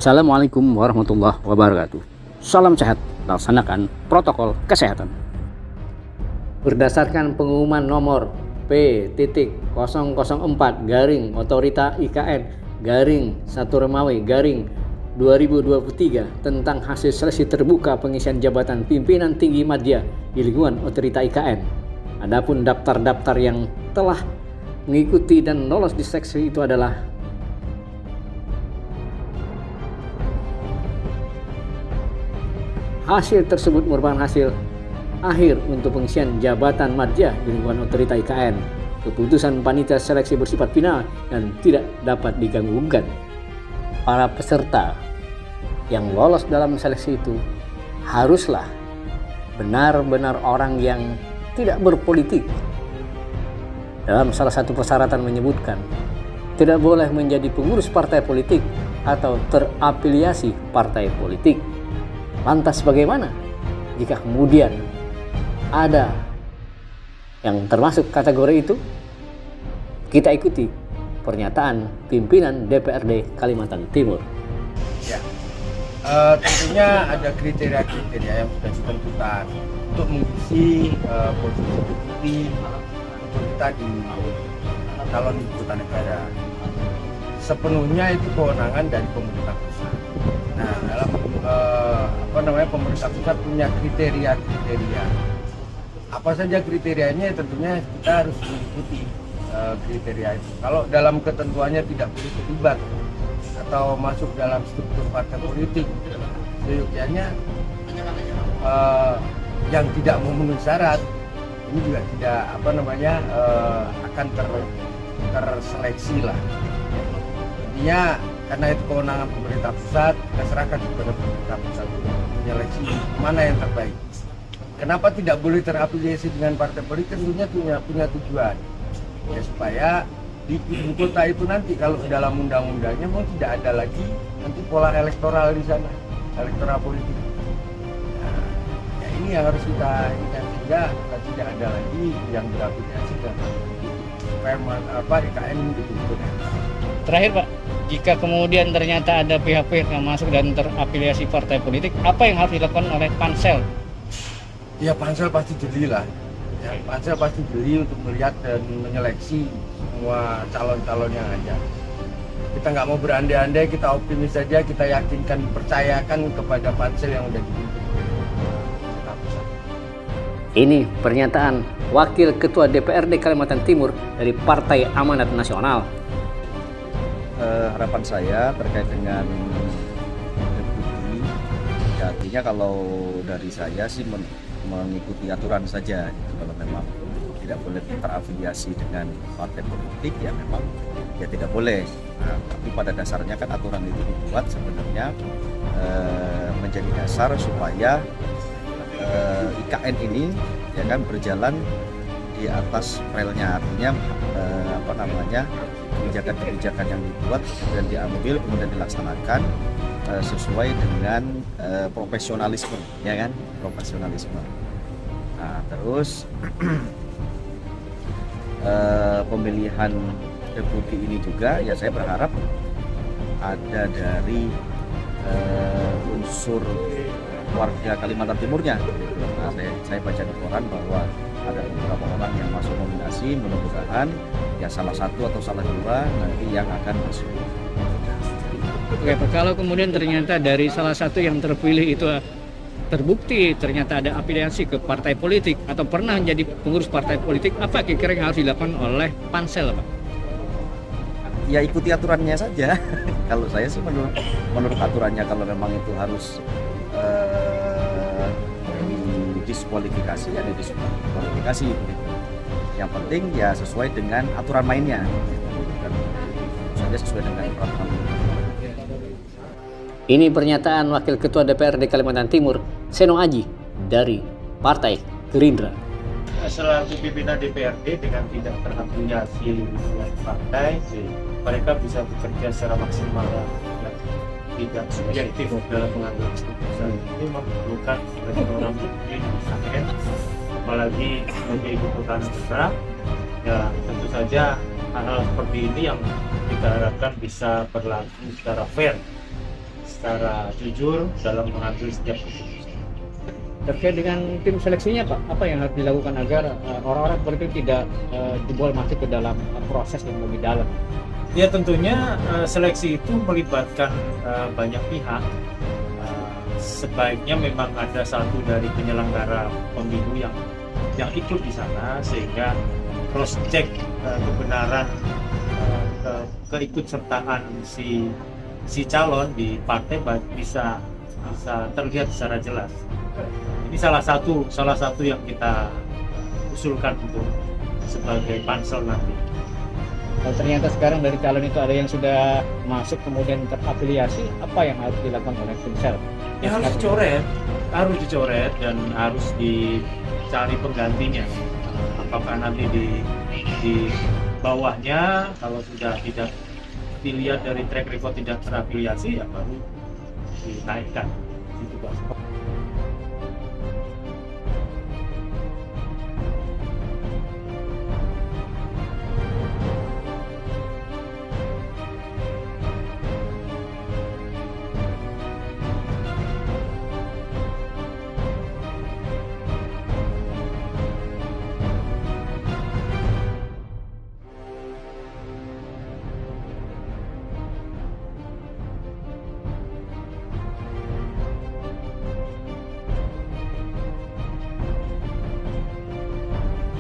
Assalamualaikum warahmatullahi wabarakatuh. Salam sehat, laksanakan protokol kesehatan. Berdasarkan pengumuman nomor P.004 Otorita IKN 1 Romawi 2023 tentang hasil seleksi terbuka pengisian jabatan pimpinan tinggi madya di lingkungan Otorita IKN. Adapun daftar-daftar yang telah mengikuti dan lolos di seleksi itu adalah hasil tersebut merupakan hasil akhir untuk pengisian jabatan madya di lingkungan Otorita IKN. Keputusan panitia seleksi bersifat final dan tidak dapat diganggu-gugat. Para peserta yang lolos dalam seleksi itu haruslah benar-benar orang yang tidak berpolitik. Dalam salah satu persyaratan menyebutkan tidak boleh menjadi pengurus partai politik atau terafiliasi partai politik. Lantas bagaimana jika kemudian ada yang termasuk kategori itu? Kita ikuti pernyataan pimpinan DPRD Kalimantan Timur. Ya, tentunya ada kriteria-kriteria yang sudah ditentukan untuk mengisi posisi deputi otorita di calon ibu kota negara. Sepenuhnya itu kewenangan dari pemerintah pusat. Nah, dalam pemerintah pusat punya kriteria-kriteria. Apa saja kriterianya? Tentunya kita harus mengikuti kriteria itu. Kalau dalam ketentuannya tidak boleh terlibat atau masuk dalam struktur partai politik, seyogyanya yang tidak memenuhi syarat ini juga tidak akan terseleksi lah. Intinya karena itu kewenangan pemerintah pusat, kita serahkan kepada pemerintah pusat untuk menyeleksi mana yang terbaik. Kenapa tidak boleh terafiliasi dengan partai politik? Tentunya punya tujuan ya, supaya di ibu kota itu nanti kalau dalam undang-undangnya mau tidak ada lagi nanti pola elektoral di sana, elektoral politik. Nah, ya ini yang harus kita ingat, sehingga tidak ada lagi yang berafiliasi dengan IKN ini betul-betul. Terakhir Pak, jika kemudian ternyata ada pihak-pihak yang masuk dan terafiliasi partai politik, apa yang harus dilakukan oleh Pansel? Ya Pansel pasti jeli lah. Ya, Pansel pasti jeli untuk melihat dan menyeleksi semua calon-calon yang ada. Kita nggak mau berandai-andai, kita optimis saja, kita yakinkan, percayakan kepada Pansel yang udah dibentuk. Ini pernyataan Wakil Ketua DPRD Kalimantan Timur dari Partai Amanat Nasional. Harapan saya terkait dengan deputi, ya artinya kalau dari saya sih mengikuti aturan saja. Kalau memang tidak boleh terafiliasi dengan partai politik, ya memang ya tidak boleh. Nah, tapi pada dasarnya kan aturan itu dibuat sebenarnya menjadi dasar supaya IKN ini ya kan berjalan di atas relnya, artinya kebijakan-kebijakan yang dibuat dan diambil kemudian dilaksanakan sesuai dengan profesionalisme, ya kan, profesionalisme. Nah, terus pemilihan deputi ini juga ya saya berharap ada dari unsur warga Kalimantan Timurnya. Nah, saya baca di koran bahwa ada beberapa orang yang masuk nominasi, mudah-mudahan ya salah satu atau salah dua nanti yang akan masuk. Oke Pak, kalau kemudian ternyata dari salah satu yang terpilih itu terbukti ternyata ada afiliasi ke partai politik atau pernah menjadi pengurus partai politik, apa kira-kira yang harus dilakukan oleh Pansel Pak? Ya ikuti aturannya saja. Kalau saya sih menurut aturannya, kalau memang itu harus didiskualifikasi ya didiskualifikasi. Yang penting ya sesuai dengan aturan mainnya. Dan saja sesuai dengan peraturan. Ini pernyataan Wakil Ketua DPRD Kalimantan Timur, Seno Aji, dari Partai Gerindra. Selaku pimpinan DPRD dengan tidak terafiliasi dengan partai, mereka bisa bekerja secara maksimal dan tidak subjektif dalam mengambil keputusan. Ini memerlukan orang di IKN, apalagi sebagai ibu kota negara. Ya tentu saja hal-hal seperti ini yang kita harapkan bisa berlangsung secara fair secara jujur dalam mengambil setiap keputusan. Terkait dengan tim seleksinya Pak, apa yang harus dilakukan agar orang-orang seperti itu tidak jebol masuk ke dalam proses yang lebih dalam? Ya tentunya seleksi itu melibatkan banyak pihak. Sebaiknya memang ada satu dari penyelenggara pemilu yang ikut di sana sehingga cross check kebenaran keikutsertaan si calon di partai bisa terlihat secara jelas. Ini salah satu yang kita usulkan untuk sebagai pansel nanti. Kalau ternyata sekarang dari calon itu ada yang sudah masuk kemudian terafiliasi, apa yang harus dilakukan oleh Timsel? Ya harus dicoret dan harus dicari penggantinya. Apakah nanti di bawahnya kalau sudah tidak dilihat dari track record tidak terafiliasi ya baru dinaikkan. Itu Pak.